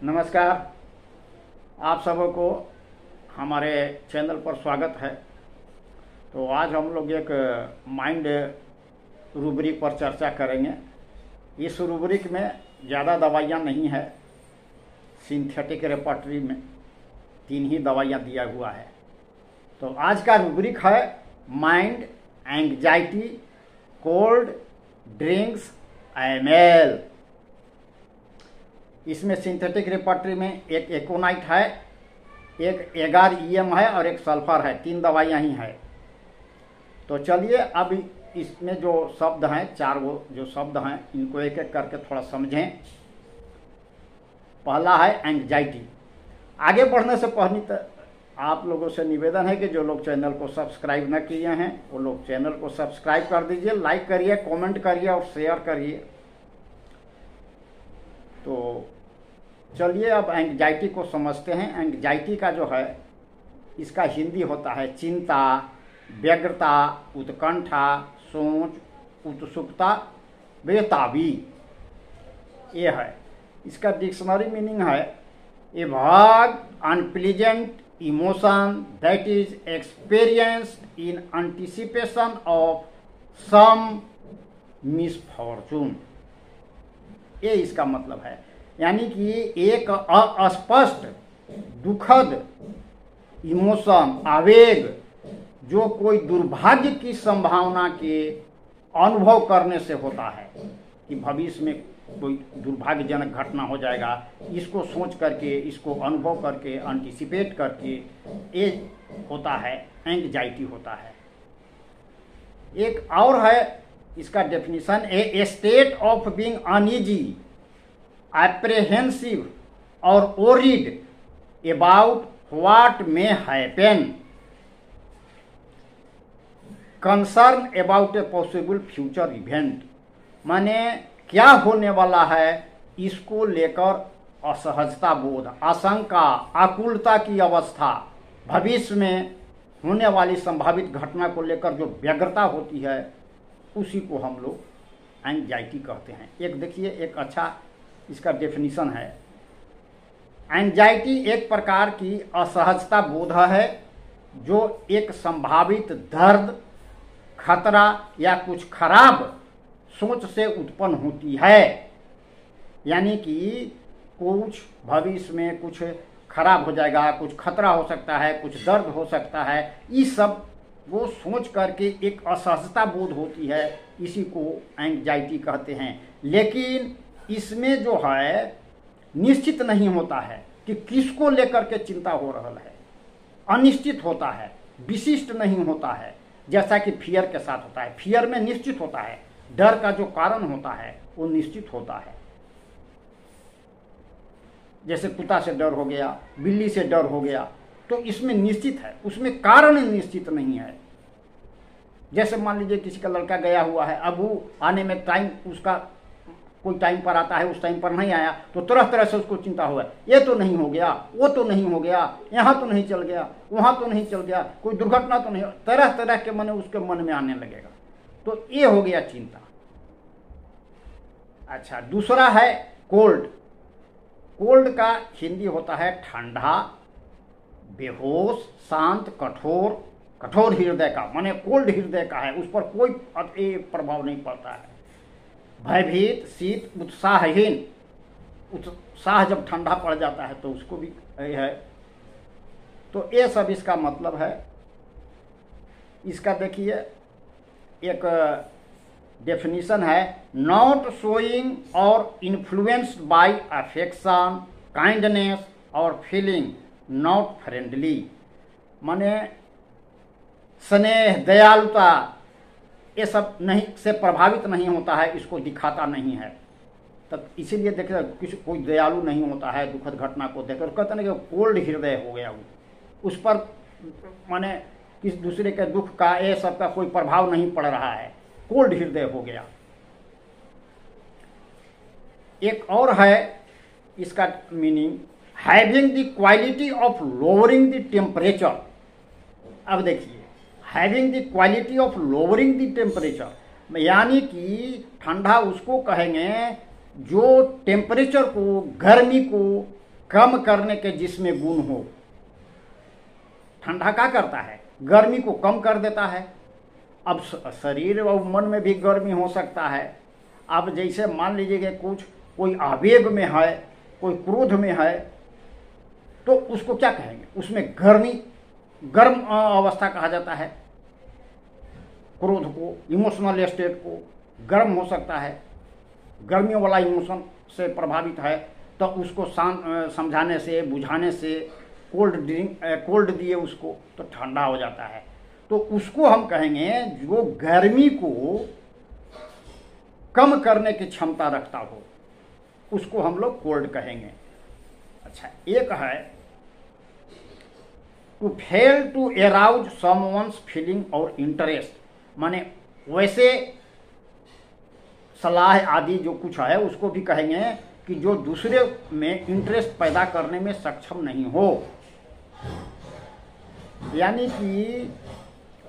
नमस्कार। आप सबों को हमारे चैनल पर स्वागत है। तो आज हम लोग एक माइंड रूब्रिक पर चर्चा करेंगे। इस रूब्रिक में ज़्यादा दवाइयाँ नहीं है, सिंथेटिक रेपर्टरी में 3 ही दवाइयाँ दिया हुआ है। तो आज का रूब्रिक है mind, anxiety, cold drinks, ML. इसमें सिंथेटिक रेपर्टरी में एक एकोनाइट है, एक एगार ईएम है और एक सल्फर है। 3 दवाइयाँ ही है। तो चलिए अब इसमें जो शब्द हैं, 4 वो जो शब्द हैं, इनको एक एक करके थोड़ा समझें। पहला है एंग्जाइटी। आगे बढ़ने से पहले आप लोगों से निवेदन है कि जो लोग चैनल को सब्सक्राइब न किए हैं वो लोग चैनल को सब्सक्राइब कर दीजिए, लाइक करिए, कमेंट करिए और शेयर करिए। तो चलिए अब एंग्जाइटी को समझते हैं। एंग्जाइटी का जो है, इसका हिंदी होता है चिंता, व्यग्रता, उत्कंठा, सोच, उत्सुकता, बेताबी। ये है इसका डिक्शनरी मीनिंग है ए vague unpleasant emotion that is experienced in anticipation of some misfortune। ये इसका मतलब है, यानी कि एक अस्पष्ट दुखद इमोशन, आवेग, जो कोई दुर्भाग्य की संभावना के अनुभव करने से होता है कि भविष्य में कोई दुर्भाग्यजनक घटना हो जाएगा। इसको सोच करके, इसको अनुभव करके, एंटिसिपेट करके ये होता है, एंग्जाइटी होता है। एक और है इसका definition, a state of being uneasy, apprehensive और worried about what may happen, concern about a possible future event. माने क्या होने वाला है इसको लेकर असहजता बोध, आशंका, आकुलता की अवस्था, भविष्य में होने वाली संभावित घटना को लेकर जो व्यग्रता होती है, उसी को हम लोग एंग्जाइटी कहते हैं। एक देखिए, एक अच्छा इसका डेफिनेशन है। एंग्जाइटी एक प्रकार की असहजता बोध है जो एक संभावित दर्द, खतरा या कुछ खराब सोच से उत्पन्न होती है। यानी कि कुछ भविष्य में कुछ खराब हो जाएगा, कुछ खतरा हो सकता है, कुछ दर्द हो सकता है, इस सब वो सोच करके एक असहजता बोध होती है, इसी को एंग्जाइटी कहते हैं। लेकिन इसमें जो है निश्चित नहीं होता है कि किसको लेकर के चिंता हो रहा है, अनिश्चित होता है, विशिष्ट नहीं होता है, जैसा कि फियर के साथ होता है। फियर में निश्चित होता है, डर का जो कारण होता है वो निश्चित होता है। जैसे कुत्ता से डर हो गया, बिल्ली से डर हो गया, तो इसमें निश्चित है, उसमें कारण निश्चित नहीं है। जैसे मान लीजिए किसी का लड़का गया हुआ है, अब वो आने में टाइम, उसका कोई टाइम पर आता है, उस टाइम पर नहीं आया, तो तरह तरह से उसको चिंता हुआ, ये तो नहीं हो गया, वो तो नहीं हो गया, यहाँ तो नहीं चल गया, वहाँ तो नहीं चल गया, कोई दुर्घटना तो नहीं, तरह तरह के मन उसके मन में आने लगेगा। तो ये हो गया चिंता। अच्छा, दूसरा है कोल्ड। कोल्ड का हिंदी होता है ठंडा, बेहोश, शांत, कठोर, कठोर हृदय का, माने कोल्ड हृदय का है, उस पर कोई प्रभाव नहीं पड़ता है। भयभीत, शीत, उत्साहहीन, उत्साह जब ठंडा पड़ जाता है तो उसको भी है। तो ये सब इसका मतलब है। इसका देखिए एक डेफिनेशन है, नॉट शोइंग और इन्फ्लुएंस्ड बाय अफेक्शन, काइंडनेस और फीलिंग नॉट फ्रेंडली। माने स्नेह, दयालुता, ये सब नहीं से प्रभावित नहीं होता है, इसको दिखाता नहीं है। तब इसीलिए देखिए किसी कोई दयालु नहीं होता है दुखद घटना को देखकर, कहते हैं कि कोल्ड हृदय हो गया, वो उस पर माने किस दूसरे के दुख का, ये सब का कोई प्रभाव नहीं पड़ रहा है, कोल्ड हृदय हो गया। एक और है इसका meaning, having the quality of lowering the temperature. अब देखिए, having the quality of lowering the temperature, यानी कि ठंडा उसको कहेंगे जो टेम्परेचर को, गर्मी को कम करने के जिसमें गुण हो। ठंडा क्या करता है? गर्मी को कम कर देता है। अब शरीर और मन में भी गर्मी हो सकता है। अब जैसे मान लीजिए कि कोई आवेग में है, कोई क्रोध में है, तो उसको क्या कहेंगे? उसमें गर्म अवस्था कहा जाता है। क्रोध को, इमोशनल स्टेट को गर्म हो सकता है, गर्मियों वाला इमोशन से प्रभावित है, तो उसको समझाने से, बुझाने से, कोल्ड दिए उसको, तो ठंडा हो जाता है। तो उसको हम कहेंगे जो गर्मी को कम करने की क्षमता रखता हो, उसको हम लोग कोल्ड कहेंगे। अच्छा, एक है to fail to arouse someone's feeling और इंटरेस्ट, माने वैसे सलाह आदि जो कुछ है उसको भी कहेंगे कि जो दूसरे में इंटरेस्ट पैदा करने में सक्षम नहीं हो। यानी कि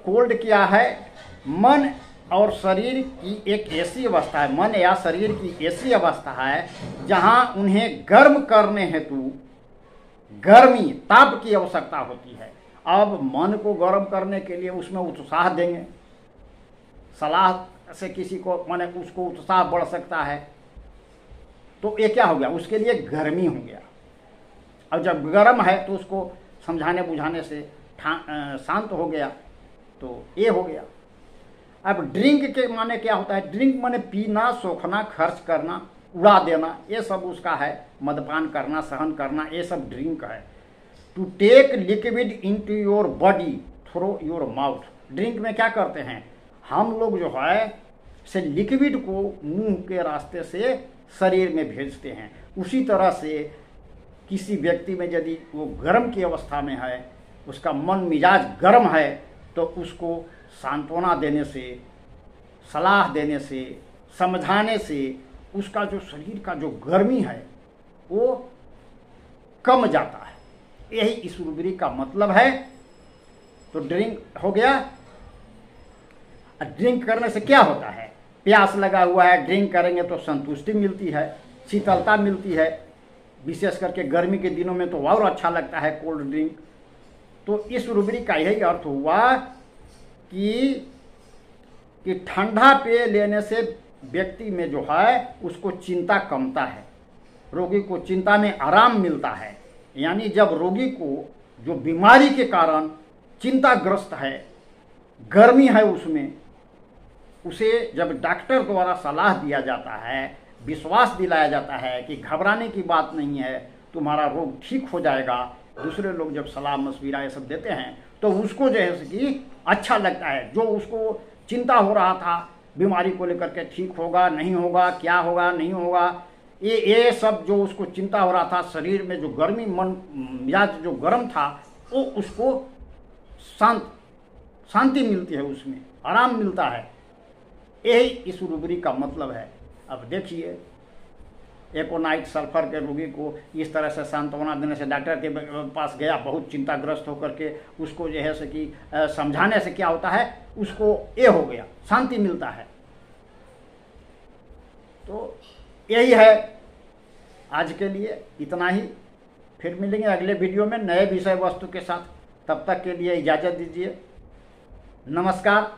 कोल्ड क्या है? मन और शरीर की एक ऐसी अवस्था है, मन या शरीर की ऐसी अवस्था है जहां उन्हें गर्म करने हेतु गर्मी, ताप की आवश्यकता होती है। अब मन को गर्म करने के लिए उसमें उत्साह देंगे, सलाह से किसी को माने उसको उत्साह बढ़ सकता है, तो ये क्या हो गया? उसके लिए गर्मी हो गया। अब जब गर्म है तो उसको समझाने बुझाने से शांत हो गया, तो ये हो गया। अब ड्रिंक के माने क्या होता है? ड्रिंक माने पीना, सोखना, खर्च करना, उड़ा देना, ये सब उसका है। मदपान करना, सहन करना, ये सब ड्रिंक है। To take liquid into your body through your mouth. Drink में क्या करते हैं हम लोग? जो है से लिक्विड को मुंह के रास्ते से शरीर में भेजते हैं। उसी तरह से किसी व्यक्ति में यदि वो गर्म की अवस्था में है, उसका मन मिजाज गर्म है, तो उसको सांत्वना देने से, सलाह देने से, समझाने से उसका जो शरीर का जो गर्मी है वो कम जाता है। यही इस रुब्रिक का मतलब है। तो ड्रिंक हो गया। ड्रिंक करने से क्या होता है? प्यास लगा हुआ है, ड्रिंक करेंगे तो संतुष्टि मिलती है, शीतलता मिलती है। विशेष करके गर्मी के दिनों में तो और अच्छा लगता है कोल्ड ड्रिंक। तो इस रुब्रिक का यही अर्थ हुआ कि ठंडा पेय लेने से व्यक्ति में जो है उसको चिंता कमता है, रोगी को चिंता में आराम मिलता है। यानी जब रोगी को जो बीमारी के कारण चिंताग्रस्त है, गर्मी है उसमें, उसे जब डॉक्टर द्वारा सलाह दिया जाता है, विश्वास दिलाया जाता है कि घबराने की बात नहीं है, तुम्हारा रोग ठीक हो जाएगा, दूसरे लोग जब सलाह मशविरा ये सब देते हैं तो उसको जो है कि अच्छा लगता है। जो उसको चिंता हो रहा था बीमारी को लेकर के, ठीक होगा नहीं होगा, क्या होगा नहीं होगा, ये सब जो उसको चिंता हो रहा था, शरीर में जो गर्मी, मन मिजाज जो गर्म था, वो उसको शांति मिलती है, उसमें आराम मिलता है। यही इस रुब्रिक का मतलब है। अब देखिए, एकोनाइट सल्फर के रोगी को इस तरह से सांत्वना देने से, डॉक्टर के पास गया बहुत चिंताग्रस्त होकर के, उसको जो है कि समझाने से क्या होता है, उसको ये हो गया, शांति मिलता है। तो यही है आज के लिए, इतना ही। फिर मिलेंगे अगले वीडियो में नए विषय वस्तु के साथ। तब तक के लिए इजाज़त दीजिए। नमस्कार।